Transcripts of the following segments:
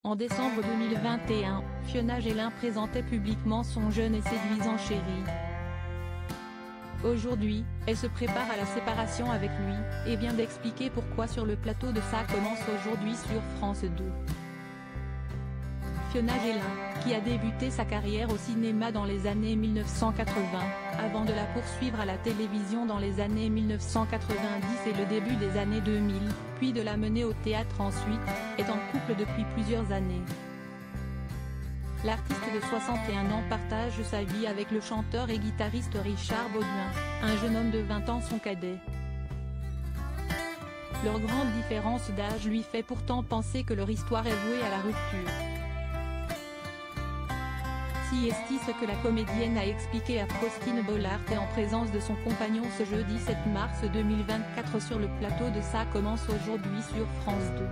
En décembre 2021, Fiona Gélin présentait publiquement son jeune et séduisant chéri. Aujourd'hui, elle se prépare à la séparation avec lui, et vient d'expliquer pourquoi sur le plateau de Ça commence aujourd'hui sur France 2. Fiona Gélin, qui a débuté sa carrière au cinéma dans les années 1980, avant de la poursuivre à la télévision dans les années 1990 et le début des années 2000, puis de la mener au théâtre ensuite, est en couple depuis plusieurs années. L'artiste de 61 ans partage sa vie avec le chanteur et guitariste Richard Baudouin, un jeune homme de 20 ans son cadet. Leur grande différence d'âge lui fait pourtant penser que leur histoire est vouée à la rupture. Si est ce que la comédienne a expliqué à Faustine Bollard et en présence de son compagnon ce jeudi 7 mars 2024 sur le plateau de Ça commence aujourd'hui sur France 2.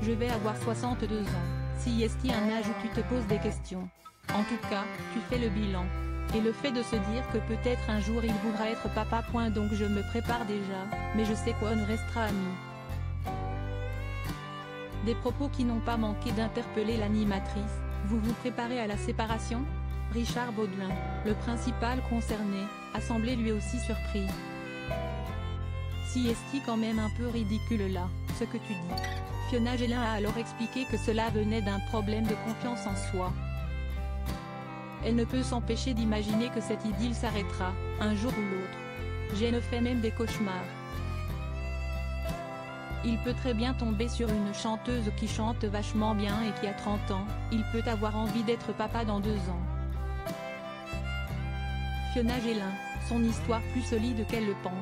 Je vais avoir 62 ans. Si est un âge où tu te poses des questions. En tout cas, tu fais le bilan. Et le fait de se dire que peut-être un jour il voudra être papa. Donc je me prépare déjà, mais je sais qu'on restera amis. Des propos qui n'ont pas manqué d'interpeller l'animatrice. Vous vous préparez à la séparation ? Richard Baudouin, le principal concerné, a semblé lui aussi surpris. Si est quand même un peu ridicule là, ce que tu dis. Fiona Gélin a alors expliqué que cela venait d'un problème de confiance en soi. Elle ne peut s'empêcher d'imaginer que cette idylle s'arrêtera, un jour ou l'autre. J'ai fait même des cauchemars. Il peut très bien tomber sur une chanteuse qui chante vachement bien et qui a 30 ans, il peut avoir envie d'être papa dans 2 ans. Fiona Gélin, son histoire plus solide qu'elle le pense.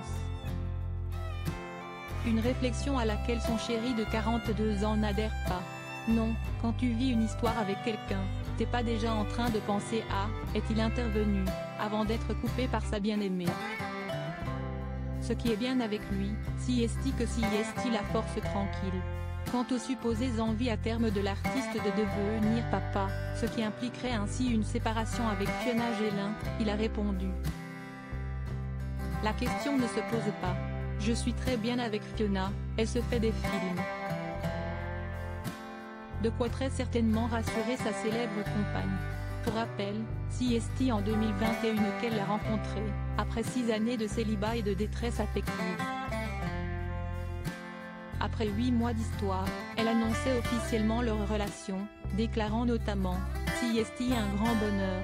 Une réflexion à laquelle son chéri de 42 ans n'adhère pas. Non, quand tu vis une histoire avec quelqu'un, t'es pas déjà en train de penser à « est-il intervenu ?» avant d'être coupé par sa bien-aimée. Ce qui est bien avec lui, si est la force tranquille. Quant aux supposées envies à terme de l'artiste de devenir papa, ce qui impliquerait ainsi une séparation avec Fiona Gélin, il a répondu. La question ne se pose pas. Je suis très bien avec Fiona, elle se fait des films. De quoi très certainement rassurer sa célèbre compagne. Pour rappel, si est en 2021 qu'elle l'a rencontré, après 6 années de célibat et de détresse affective. Après 8 mois d'histoire, elle annonçait officiellement leur relation, déclarant notamment « Si est un grand bonheur ».